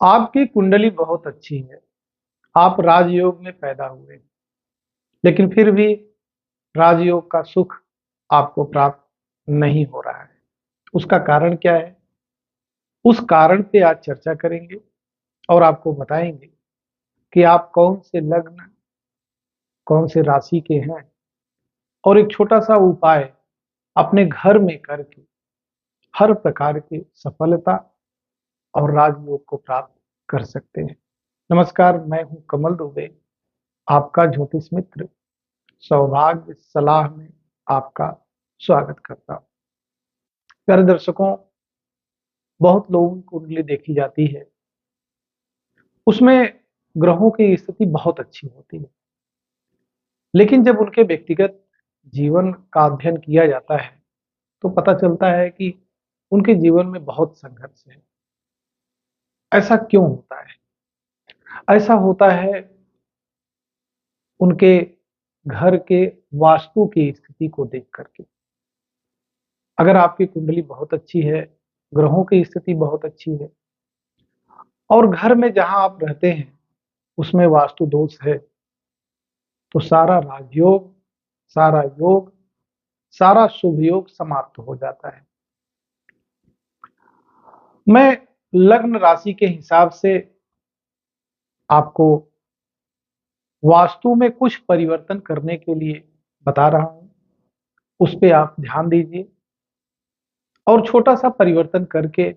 आपकी कुंडली बहुत अच्छी है। आप राजयोग में पैदा हुए, लेकिन फिर भी राजयोग का सुख आपको प्राप्त नहीं हो रहा है। उसका कारण क्या है? उस कारण पे आज चर्चा करेंगे और आपको बताएंगे कि आप कौन से लग्न, कौन से राशि के हैं और एक छोटा सा उपाय अपने घर में करके हर प्रकार की सफलता और राजयोग को प्राप्त कर सकते हैं। नमस्कार, मैं हूं कमल दुबे, आपका ज्योतिष मित्र। सौभाग्य सलाह में आपका स्वागत करता हूं। प्यारे दर्शकों, बहुत लोगों की कुंडली देखी जाती है, उसमें ग्रहों की स्थिति बहुत अच्छी होती है, लेकिन जब उनके व्यक्तिगत जीवन का अध्ययन किया जाता है तो पता चलता है कि उनके जीवन में बहुत संघर्ष है। ऐसा क्यों होता है? ऐसा होता है उनके घर के वास्तु की स्थिति को देख करके। अगर आपकी कुंडली बहुत अच्छी है, ग्रहों की स्थिति बहुत अच्छी है और घर में जहां आप रहते हैं उसमें वास्तु दोष है, तो सारा राजयोग, सारा योग, सारा शुभ योग समाप्त हो जाता है। मैं लग्न राशि के हिसाब से आपको वास्तु में कुछ परिवर्तन करने के लिए बता रहा हूं, उस पे आप ध्यान दीजिए और छोटा सा परिवर्तन करके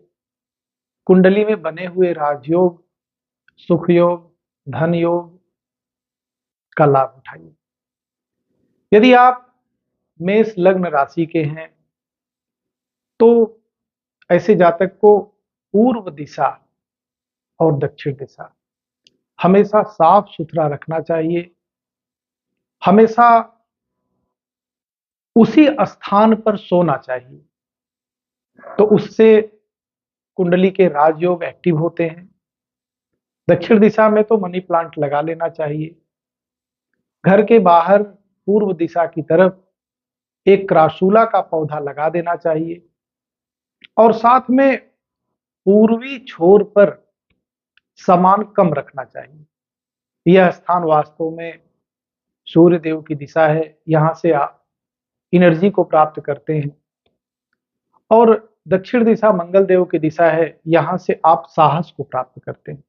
कुंडली में बने हुए राजयोग, सुख योग, धन योग का लाभ उठाइए। यदि आप मेष लग्न राशि के हैं तो ऐसे जातक को पूर्व दिशा और दक्षिण दिशा हमेशा साफ सुथरा रखना चाहिए। हमेशा उसी स्थान पर सोना चाहिए, तो उससे कुंडली के राजयोग एक्टिव होते हैं। दक्षिण दिशा में तो मनी प्लांट लगा लेना चाहिए। घर के बाहर पूर्व दिशा की तरफ एक क्रासूला का पौधा लगा देना चाहिए और साथ में पूर्वी छोर पर सामान कम रखना चाहिए। यह स्थान वास्तव में सूर्य देव की दिशा है, यहां से आप एनर्जी को प्राप्त करते हैं। और दक्षिण दिशा मंगल देव की दिशा है, यहां से आप साहस को प्राप्त करते हैं।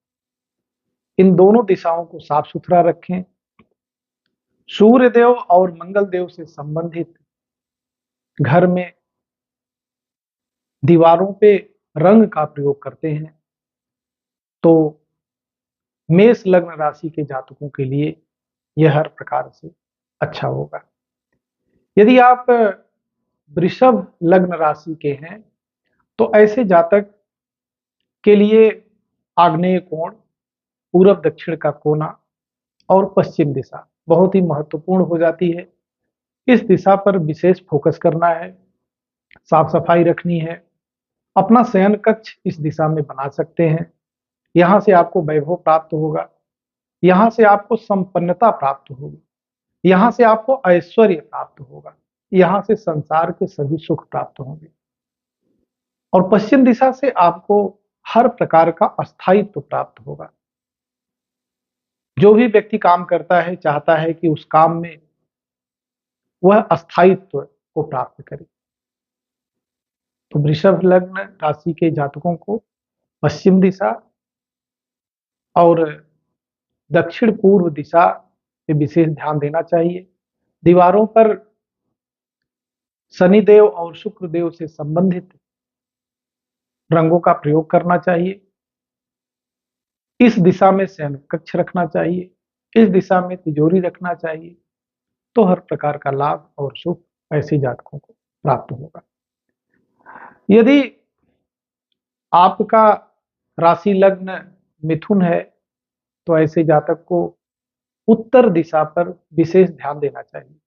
इन दोनों दिशाओं को साफ सुथरा रखें। सूर्य देव और मंगल देव से संबंधित घर में दीवारों पे रंग का प्रयोग करते हैं तो मेष लग्न राशि के जातकों के लिए यह हर प्रकार से अच्छा होगा। यदि आप वृषभ लग्न राशि के हैं तो ऐसे जातक के लिए आग्नेय कोण, पूरब दक्षिण का कोना और पश्चिम दिशा बहुत ही महत्वपूर्ण हो जाती है। इस दिशा पर विशेष फोकस करना है, साफ सफाई रखनी है। अपना शयन कक्ष इस दिशा में बना सकते हैं। यहां से आपको वैभव प्राप्त होगा, यहां से आपको संपन्नता प्राप्त होगी, यहां से आपको ऐश्वर्य प्राप्त होगा, यहां से संसार के सभी सुख प्राप्त होंगे। और पश्चिम दिशा से आपको हर प्रकार का अस्थायित्व प्राप्त होगा। जो भी व्यक्ति काम करता है चाहता है कि उस काम में वह अस्थायित्व को प्राप्त करे। तो वृषभ लग्न राशि के जातकों को पश्चिम दिशा और दक्षिण पूर्व दिशा पे विशेष ध्यान देना चाहिए। दीवारों पर शनिदेव और शुक्र देव से संबंधित रंगों का प्रयोग करना चाहिए। इस दिशा में शयन कक्ष रखना चाहिए, इस दिशा में तिजोरी रखना चाहिए, तो हर प्रकार का लाभ और सुख ऐसे जातकों को प्राप्त होगा। यदि आपका राशि लग्न मिथुन है तो ऐसे जातक को उत्तर दिशा पर विशेष ध्यान देना चाहिए,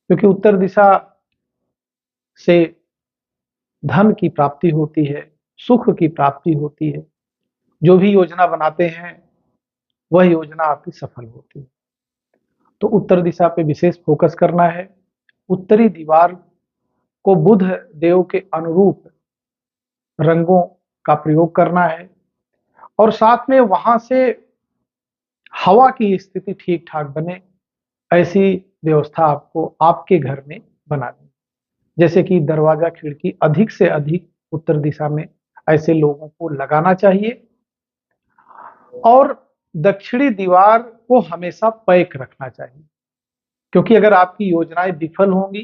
क्योंकि उत्तर दिशा से धन की प्राप्ति होती है, सुख की प्राप्ति होती है। जो भी योजना बनाते हैं वह योजना आपकी सफल होती है। तो उत्तर दिशा पे विशेष फोकस करना है। उत्तरी दीवार को बुध देव के अनुरूप रंगों का प्रयोग करना है। और साथ में वहां से हवा की स्थिति ठीक ठाक बने, ऐसी व्यवस्था आपको आपके घर में बनानी है। जैसे कि दरवाजा खिड़की अधिक से अधिक उत्तर दिशा में ऐसे लोगों को लगाना चाहिए, और दक्षिणी दीवार को हमेशा पैक रखना चाहिए, क्योंकि अगर आपकी योजनाएं विफल होंगी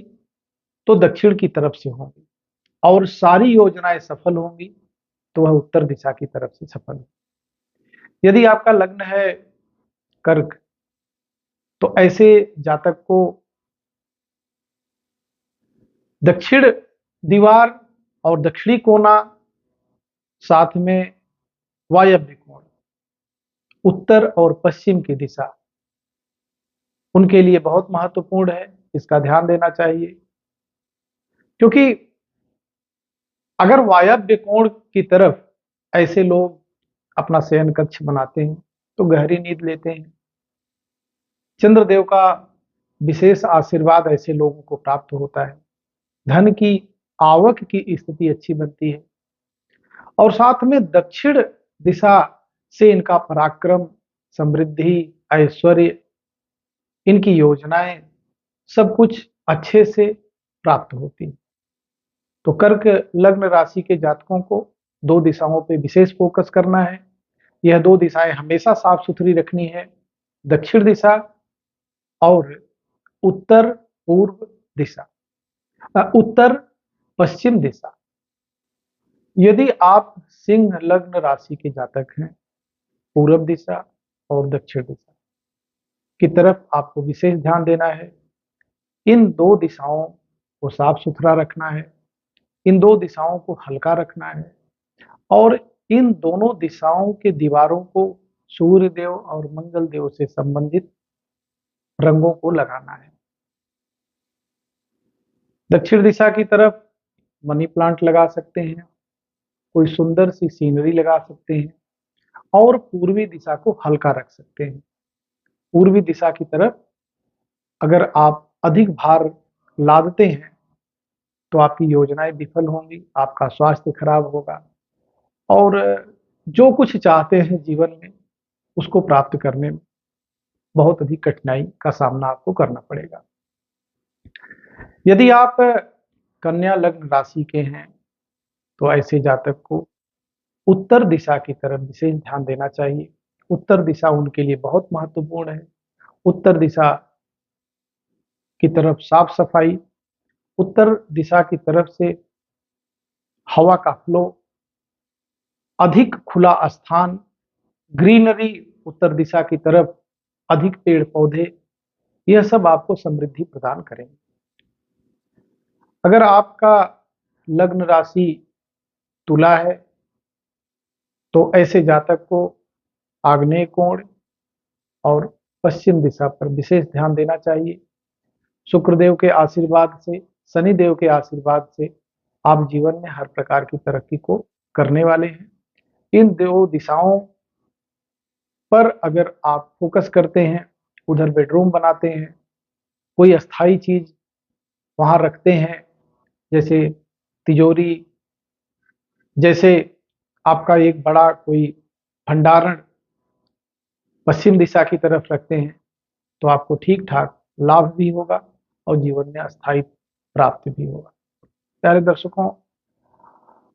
तो दक्षिण की तरफ से होंगी, और सारी योजनाएं सफल होंगी तो वह उत्तर दिशा की तरफ से सफल होगी। यदि आपका लग्न है कर्क, तो ऐसे जातक को दक्षिण दीवार और दक्षिणी कोना, साथ में वायव्य कोण, उत्तर और पश्चिम की दिशा उनके लिए बहुत महत्वपूर्ण है। इसका ध्यान देना चाहिए, क्योंकि अगर वायव्य कोण की तरफ ऐसे लोग अपना शयन कक्ष बनाते हैं तो गहरी नींद लेते हैं। चंद्रदेव का विशेष आशीर्वाद ऐसे लोगों को प्राप्त होता है, धन की आवक की स्थिति अच्छी बनती है, और साथ में दक्षिण दिशा से इनका पराक्रम, समृद्धि, ऐश्वर्य, इनकी योजनाएं सब कुछ अच्छे से प्राप्त होती है। तो कर्क लग्न राशि के जातकों को दो दिशाओं पे विशेष फोकस करना है। यह दो दिशाएं हमेशा साफ सुथरी रखनी है, दक्षिण दिशा और उत्तर पूर्व दिशा, उत्तर पश्चिम दिशा। यदि आप सिंह लग्न राशि के जातक हैं, पूर्व दिशा और दक्षिण दिशा की तरफ आपको विशेष ध्यान देना है। इन दो दिशाओं को साफ सुथरा रखना है, इन दो दिशाओं को हल्का रखना है, और इन दोनों दिशाओं के दीवारों को सूर्य देव और मंगल देव से संबंधित रंगों को लगाना है। दक्षिण दिशा की तरफ मनी प्लांट लगा सकते हैं, कोई सुंदर सी सीनरी लगा सकते हैं, और पूर्वी दिशा को हल्का रख सकते हैं। पूर्वी दिशा की तरफ अगर आप अधिक भार लादते हैं तो आपकी योजनाएं विफल होंगी, आपका स्वास्थ्य खराब होगा, और जो कुछ चाहते हैं जीवन में उसको प्राप्त करने में बहुत अधिक कठिनाई का सामना आपको करना पड़ेगा। यदि आप कन्या लग्न राशि के हैं तो ऐसे जातक को उत्तर दिशा की तरफ विशेष ध्यान देना चाहिए। उत्तर दिशा उनके लिए बहुत महत्वपूर्ण है। उत्तर दिशा की तरफ साफ सफाई, उत्तर दिशा की तरफ से हवा का फ्लो, अधिक खुला स्थान, ग्रीनरी, उत्तर दिशा की तरफ अधिक पेड़ पौधे, यह सब आपको समृद्धि प्रदान करेंगे। अगर आपका लग्न राशि तुला है तो ऐसे जातक को आग्नेय कोण और पश्चिम दिशा पर विशेष ध्यान देना चाहिए। शुक्रदेव के आशीर्वाद से, शनिदेव के आशीर्वाद से आप जीवन में हर प्रकार की तरक्की को करने वाले हैं। इन दो दिशाओं पर अगर आप फोकस करते हैं, उधर बेडरूम बनाते हैं, कोई अस्थाई चीज वहां रखते हैं, जैसे तिजोरी, जैसे आपका एक बड़ा कोई भंडारण पश्चिम दिशा की तरफ रखते हैं, तो आपको ठीक ठाक लाभ भी होगा और जीवन में अस्थायी प्राप्ति भी होगा। प्यारे दर्शकों,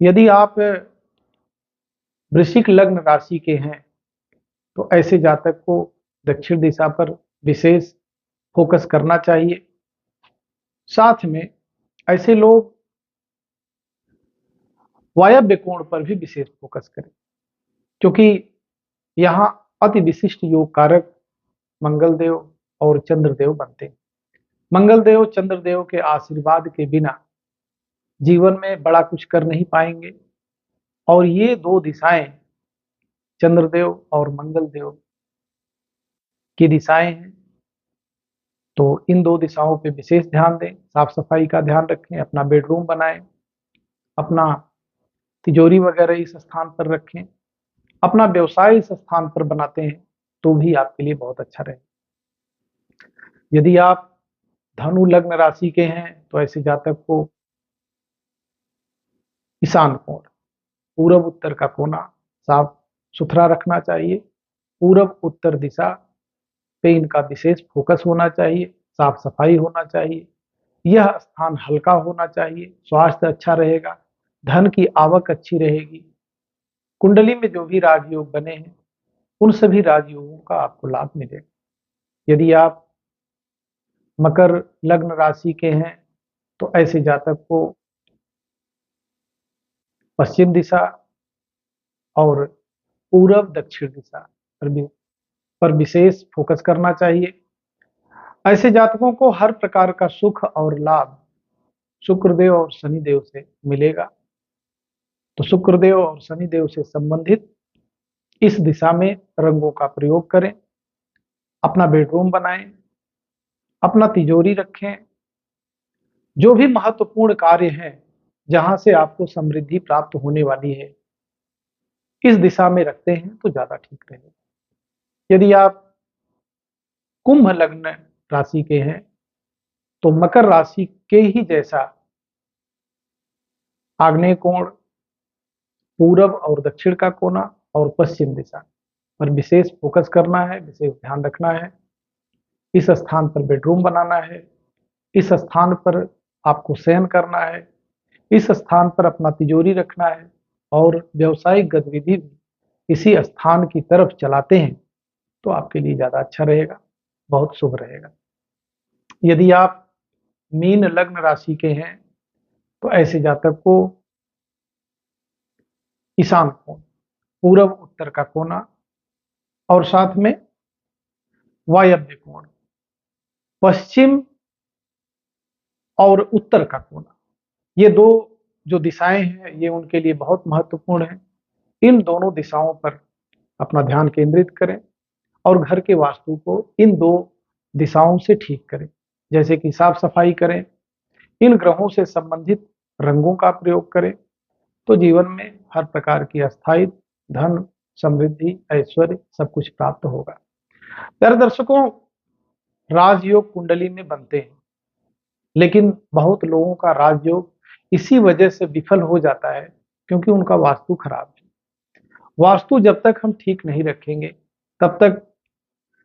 यदि आप वृश्चिक लग्न राशि के हैं तो ऐसे जातक को दक्षिण दिशा पर विशेष फोकस करना चाहिए। साथ में ऐसे लोग वायव्य कोण पर भी विशेष फोकस करें, क्योंकि यहाँ अति विशिष्ट योग कारक मंगलदेव और चंद्रदेव बनते हैं। मंगलदेव चंद्रदेव के आशीर्वाद के बिना जीवन में बड़ा कुछ कर नहीं पाएंगे, और ये दो दिशाएं चंद्रदेव और मंगलदेव की दिशाएं हैं, तो इन दो दिशाओं पे विशेष ध्यान दें, साफ सफाई का ध्यान रखें, अपना बेडरूम बनाएं, अपना तिजोरी वगैरह इस स्थान पर रखें, अपना व्यवसाय इस स्थान पर बनाते हैं तो भी आपके लिए बहुत अच्छा रहे। यदि आप धनु लग्न राशि के हैं तो ऐसे जातक को ईशान कोण, पूर्व उत्तर का कोना साफ सुथरा रखना चाहिए। पूरब उत्तर दिशा पे इनका विशेष फोकस होना चाहिए, साफ सफाई होना चाहिए। यह स्थान हल्का होना चाहिए, स्वास्थ्य अच्छा रहेगा, धन की आवक अच्छी रहेगी। कुंडली में जो भी राजयोग बने हैं उन सभी राजयोगों का आपको लाभ मिलेगा। यदि आप मकर लग्न राशि के हैं तो ऐसे जातक को पश्चिम दिशा और पूरब दक्षिण दिशा पर विशेष फोकस करना चाहिए। ऐसे जातकों को हर प्रकार का सुख और लाभ शुक्रदेव और शनिदेव से मिलेगा। तो शुक्रदेव और शनिदेव से संबंधित इस दिशा में रंगों का प्रयोग करें। अपना बेडरूम बनाएं, अपना तिजोरी रखें। जो भी महत्वपूर्ण कार्य हैं जहां से आपको समृद्धि प्राप्त होने वाली है, इस दिशा में रखते हैं तो ज्यादा ठीक रहेगा। यदि आप कुंभ लग्न राशि के हैं तो मकर राशि के ही जैसा आग्नेय कोण, पूरब और दक्षिण का कोना और पश्चिम दिशा पर विशेष फोकस करना है, विशेष ध्यान रखना है। इस स्थान पर बेडरूम बनाना है, इस स्थान पर आपको शयन करना है, इस स्थान पर अपना तिजोरी रखना है और व्यवसायिक गतिविधि भी इसी स्थान की तरफ चलाते हैं तो आपके लिए ज्यादा अच्छा रहेगा, बहुत शुभ रहेगा। यदि आप मीन लग्न राशि के हैं तो ऐसे जातक को ईशान कोण, पूरब उत्तर का कोना और साथ में वायव्य कोण, पश्चिम और उत्तर का कोना, ये दो जो दिशाएं हैं ये उनके लिए बहुत महत्वपूर्ण है। इन दोनों दिशाओं पर अपना ध्यान केंद्रित करें और घर के वास्तु को इन दो दिशाओं से ठीक करें। जैसे कि साफ सफाई करें, इन ग्रहों से संबंधित रंगों का प्रयोग करें तो जीवन में हर प्रकार की अस्थायी धन, समृद्धि, ऐश्वर्य सब कुछ प्राप्त होगा। प्यारे दर्शकों, राजयोग कुंडली में बनते हैं लेकिन बहुत लोगों का राजयोग इसी वजह से विफल हो जाता है क्योंकि उनका वास्तु खराब है। वास्तु जब तक हम ठीक नहीं रखेंगे तब तक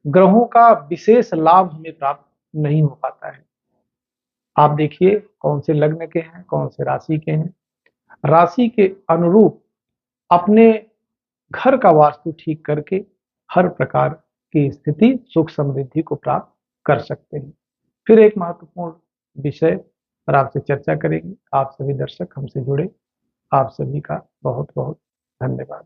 ग्रहों का विशेष लाभ हमें प्राप्त नहीं हो पाता है। आप देखिए कौन से लग्न के हैं, कौन से राशि के हैं, राशि के अनुरूप अपने घर का वास्तु ठीक करके हर प्रकार की स्थिति, सुख समृद्धि को प्राप्त कर सकते हैं। फिर एक महत्वपूर्ण विषय पर आपसे चर्चा करेंगे। आप सभी दर्शक हमसे जुड़े, आप सभी का बहुत बहुत धन्यवाद।